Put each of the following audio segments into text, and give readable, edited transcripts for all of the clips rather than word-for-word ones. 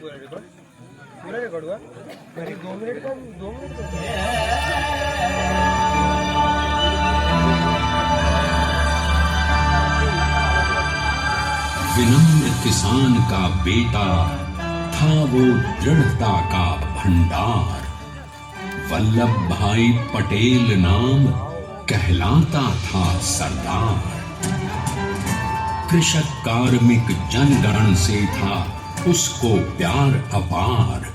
पूरा रिकॉर्ड हुआ। 2 मिनट का 2 मिनट विनम्र किसान का बेटा था वो दृढ़ता का भंडार। वल्लभ भाई पटेल नाम कहलाता था सरदार। कृषक कार्मिक जनगण से था उसको प्यार अपार।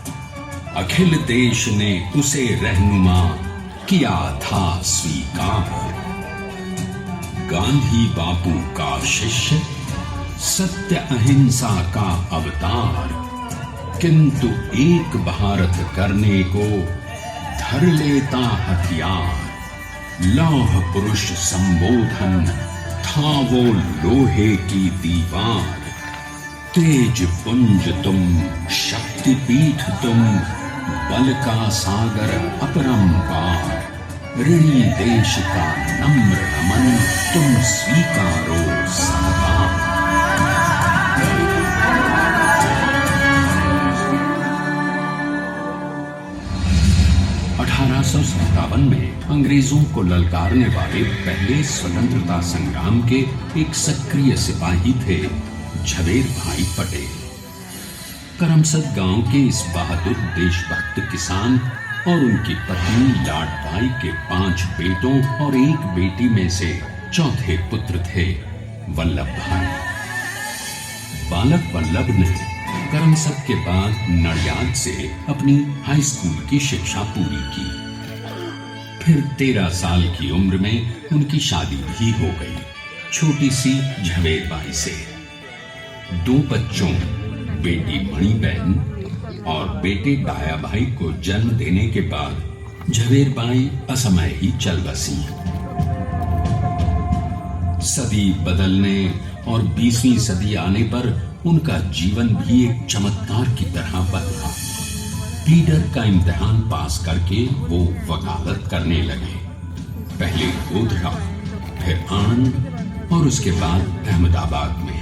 अखिल देश ने उसे रहनुमा किया था स्वीकार। गांधी बापू का शिष्य, सत्य अहिंसा का अवतार, किंतु एक भारत करने को धर लेता हथियार। लौह पुरुष संबोधन था वो लोहे की दीवार। तेज पुंज तुम, शक्ति पीठ तुम, बल का सागर अपरंपार। ऋणी देश का नम्र नमन तुम स्वीकारो सरदार। 1857 में अंग्रेजों को ललकारने वाले पहले स्वतंत्रता संग्राम के एक सक्रिय सिपाही थे झवेर भाई पटेल। करमसद गांव के इस बहादुर देशभक्त किसान और उनकी पत्नी लाडबाई के 5 बेटों और 1 बेटी में से चौथे पुत्र थे वल्लभ भाई। बालक वल्लभ ने करमसद के बाद नडियाद से अपनी हाई स्कूल की शिक्षा पूरी की। फिर 13 साल की उम्र में उनकी शादी भी हो गई, छोटी सी झवेर बाई से। 2 बच्चों, बेटी मणिबहन और बेटे डाया भाई को जन्म देने के बाद झवेर बाई असमय ही चल बसी। सदी बदलने और 20वीं सदी आने पर उनका जीवन भी एक चमत्कार की तरह बदला। प्लीडर का इम्तिहान पास करके वो वकालत करने लगे। पहले गोधरा, फिर आणंद और उसके बाद अहमदाबाद में।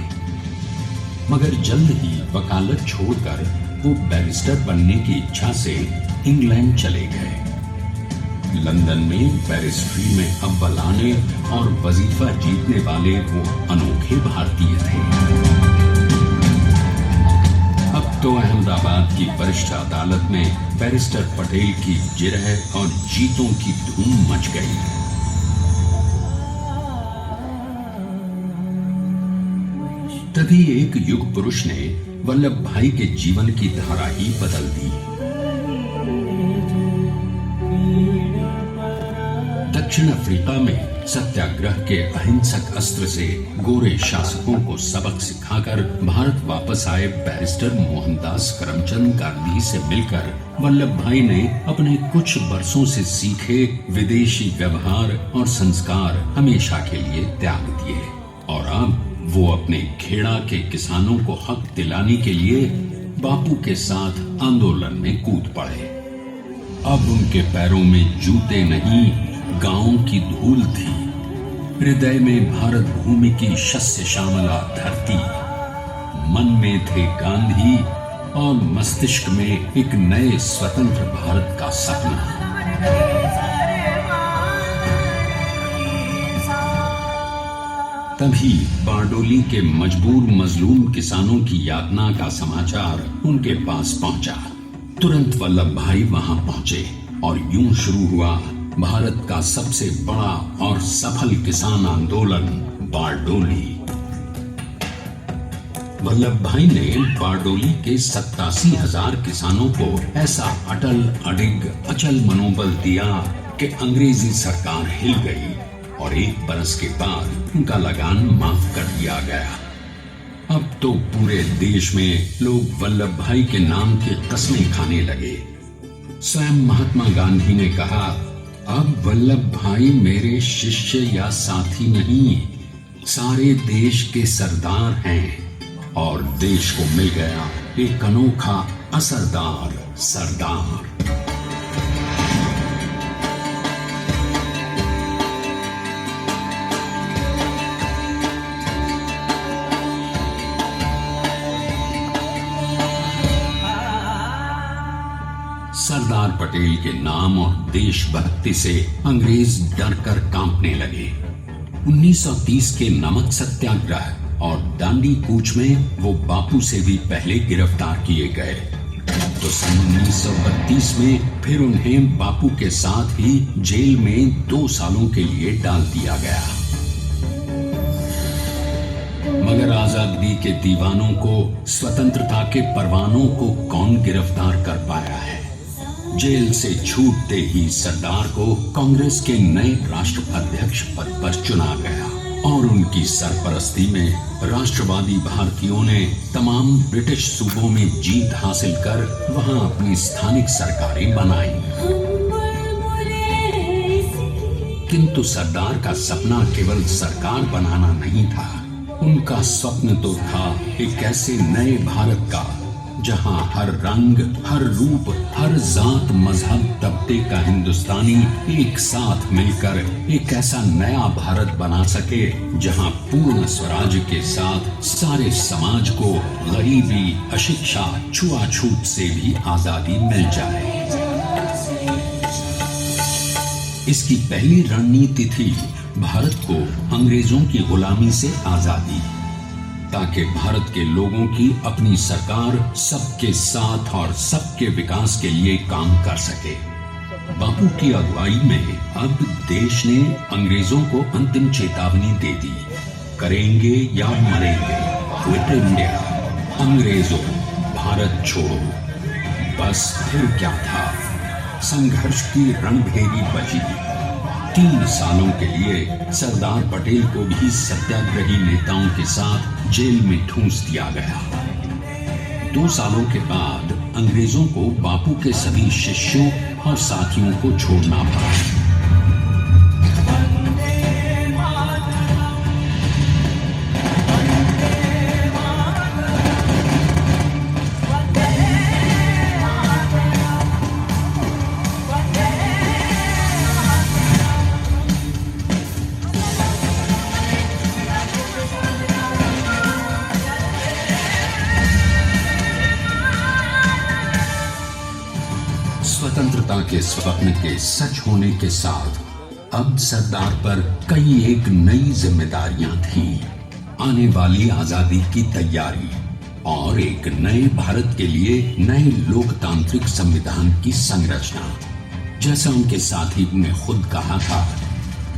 मगर जल्द ही वकालत छोड़कर वो बैरिस्टर बनने की इच्छा से इंग्लैंड चले गए। लंदन में बैरिस्ट्री में अव्वल आने और वजीफा जीतने वाले वो अनोखे भारतीय थे। अब तो अहमदाबाद की वरिष्ठ अदालत में बैरिस्टर पटेल की जिरह और जीतों की धूम मच गई। तभी एक युग पुरुष ने वल्लभ भाई के जीवन की धारा ही बदल दी। दक्षिण अफ्रीका में सत्याग्रह के अहिंसक अस्त्र से गोरे शासकों को सबक सिखाकर भारत वापस आए बैरिस्टर मोहनदास करमचंद गांधी से मिलकर वल्लभ भाई ने अपने कुछ बरसों से सीखे विदेशी व्यवहार और संस्कार हमेशा के लिए त्याग दिए और अब वो अपने खेड़ा के किसानों को हक दिलाने के लिए बापू के साथ आंदोलन में कूद पड़े। अब उनके पैरों में जूते नहीं, गांव की धूल थी। हृदय में भारत भूमि की शस्य श्यामला धरती। मन में थे गांधी और मस्तिष्क में एक नए स्वतंत्र भारत का सपना। तभी बारडोली के मजबूर मजलूम किसानों की यातना का समाचार उनके पास पहुंचा। तुरंत वल्लभ भाई वहां पहुंचे और यूं शुरू हुआ भारत का सबसे बड़ा और सफल किसान आंदोलन बारडोली। वल्लभ भाई ने बारडोली के 87,000 किसानों को ऐसा अटल अडिग अचल मनोबल दिया कि अंग्रेजी सरकार हिल गई और 1 बरस के बाद उनका लगान माफ कर दिया गया। अब तो पूरे देश में लोग वल्लभ भाई के नाम की कस्में खाने लगे। स्वयं महात्मा गांधी ने कहा, अब वल्लभ भाई मेरे शिष्य या साथी नहीं, सारे देश के सरदार हैं और देश को मिल गया एक अनोखा असरदार सरदार। सरदार पटेल के नाम और देशभक्ति से अंग्रेज डर कर कांपने लगे। 1930 के नमक सत्याग्रह और दांडी कूच में वो बापू से भी पहले गिरफ्तार किए गए, तो सन 1932 में फिर उन्हें बापू के साथ ही जेल में 2 सालों के लिए डाल दिया गया। मगर आजादी के दीवानों को, स्वतंत्रता के परवानों को कौन गिरफ्तार कर पाया है? जेल से छूटते ही सरदार को कांग्रेस के नए राष्ट्राध्यक्ष पद पर चुना गया और उनकी सरपरस्ती में राष्ट्रवादी भारतीयों ने तमाम ब्रिटिश सूबों में जीत हासिल कर वहां अपनी स्थानिक सरकारें बनाई। किंतु सरदार का सपना केवल सरकार बनाना नहीं था। उनका स्वप्न तो था एक ऐसे नए भारत का जहां हर रंग, हर रूप, हर जात, मजहब, तबके का हिंदुस्तानी एक साथ मिलकर एक ऐसा नया भारत बना सके जहां पूर्ण स्वराज के साथ सारे समाज को गरीबी, अशिक्षा, छुआछूत से भी आजादी मिल जाए। इसकी पहली रणनीति थी भारत को अंग्रेजों की गुलामी से आजादी, ताकि भारत के लोगों की अपनी सरकार सबके साथ और सबके विकास के लिए काम कर सके। बापू की अगुवाई में अब देश ने अंग्रेजों को अंतिम चेतावनी दे दी, करेंगे या मरेंगे, क्विट इंडिया, अंग्रेजों भारत छोड़ो। बस फिर क्या था, संघर्ष की रणभेरी बची। 3 सालों के लिए सरदार पटेल को भी सत्याग्रही नेताओं के साथ जेल में ठूंस दिया गया। 2 सालों के बाद अंग्रेजों को बापू के सभी शिष्यों और साथियों को छोड़ना पड़ा। स्वतंत्रता के स्वप्न के सच होने के साथ अब सरदार पर कई एक नई जिम्मेदारियां थीं। आने वाली आजादी की तैयारी और एक नए भारत के लिए नए लोकतांत्रिक संविधान की संरचना। जैसा उनके साथी ने खुद कहा था,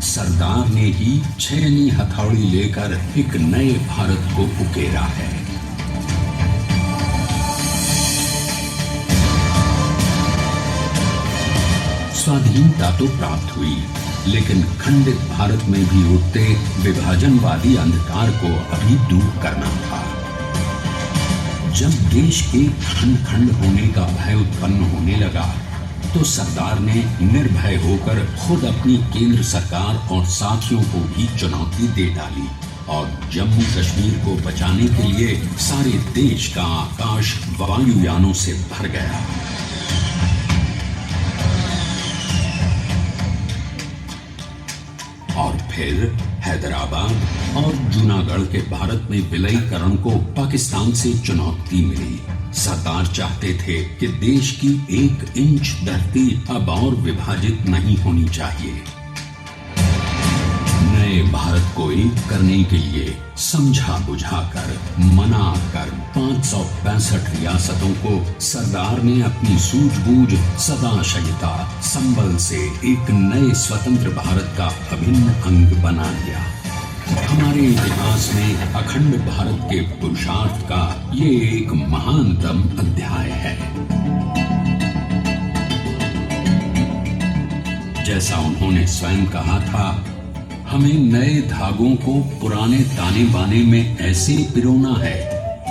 सरदार ने ही छेनी हथौड़ी लेकर एक नए भारत को उकेरा है। स्वाधीनता तो प्राप्त हुई, लेकिन खंडित भारत में भी उठते विभाजनवादी अंधकार को अभी दूर करना था। जब देश के खंड खंड होने का भय उत्पन्न होने लगा, तो सरदार ने निर्भय होकर खुद अपनी केंद्र सरकार और साथियों को भी चुनौती दे डाली और जम्मू कश्मीर को बचाने के लिए सारे देश का आकाश वायुयानों से भर गया। और फिर हैदराबाद और जूनागढ़ के भारत में विलयीकरण को पाकिस्तान से चुनौती मिली। सरदार चाहते थे कि देश की 1 इंच धरती अब और विभाजित नहीं होनी चाहिए। नए भारत को एक करने के लिए समझा बुझाकर, मना कर 565 रियासतों को सरदार ने अपनी सूझबूझ, सदाशयता, संबल से एक नए स्वतंत्र भारत का अभिन्न अंग बना लिया। हमारे इतिहास में अखंड भारत के पुरुषार्थ का ये एक महानतम अध्याय है। जैसा उन्होंने स्वयं कहा था, हमें नए धागों को पुराने ताने बाने में ऐसे पिरोना है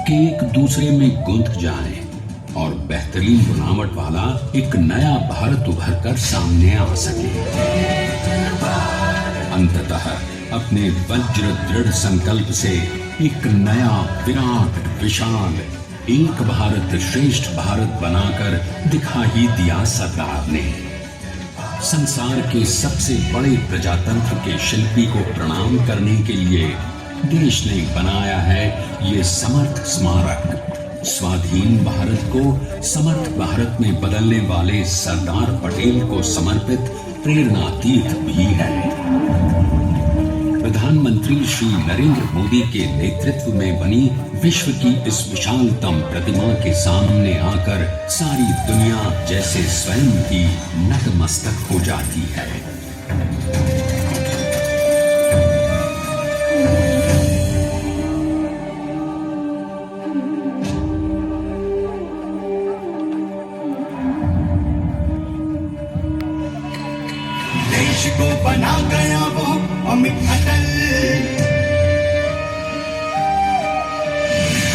कि एक दूसरे में गुंथ जाए और बेहतरीन बनावट वाला एक नया भारत उभर कर सामने आ सके। अंततः अपने वज्र दृढ़ संकल्प से एक नया विराट, विशाल, एक भारत श्रेष्ठ भारत बनाकर दिखा ही दिया सरदार ने। संसार के सबसे बड़े प्रजातंत्र के शिल्पी को प्रणाम करने के लिए देश ने बनाया है ये समर्थ स्मारक, स्वाधीन भारत को समर्थ भारत में बदलने वाले सरदार पटेल को समर्पित प्रेरणा तीर्थ भी है। प्रधानमंत्री श्री नरेंद्र मोदी के नेतृत्व में बनी विश्व की इस विशालतम प्रतिमा के सामने आकर सारी दुनिया जैसे स्वयं ही नतमस्तक हो जाती है। देश को बना गया वो अमित अटल,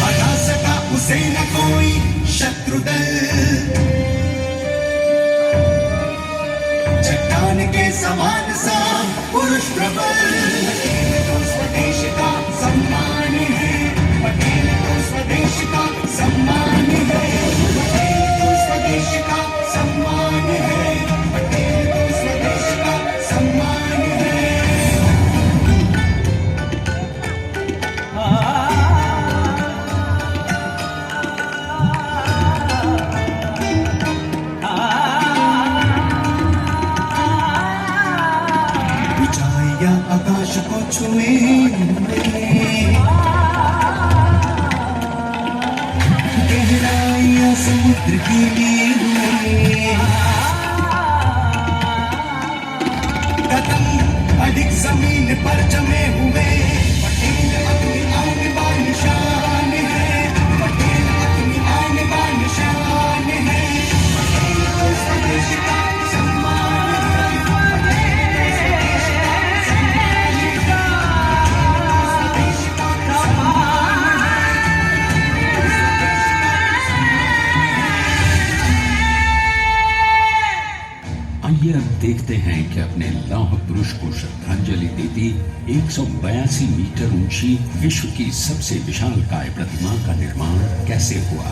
हटा सका उसे न कोई शत्रु दल। चट्टान के समान सा पुरुष प्रबल, पटेल तो स्वदेश का सम्मान है, पटेल तो स्वदेश का सम्मान है, पटेल तो स्वदेश का सम्मान है, पटेल तो स्वदेश का सम्मान है। ऊंचाइयां आकाश को छुए, गहराइयां समुद्र की ली हुए, कदम अधिक जमीन पर जमे हुए, पटेल अपनी आन बान शान है, पटेल अपनी आन बान शान है, पटेल तो स्वदेश का सम्मान है, पटेल तो स्वदेश का सम्मान है, स्वदेश का सम्मान आइए अब देखते हैं कि अपने लौह पुरुष को श्रद्धांजलि देती 182 मीटर ऊंची विश्व की सबसे विशालकाय प्रतिमा का निर्माण कैसे हुआ।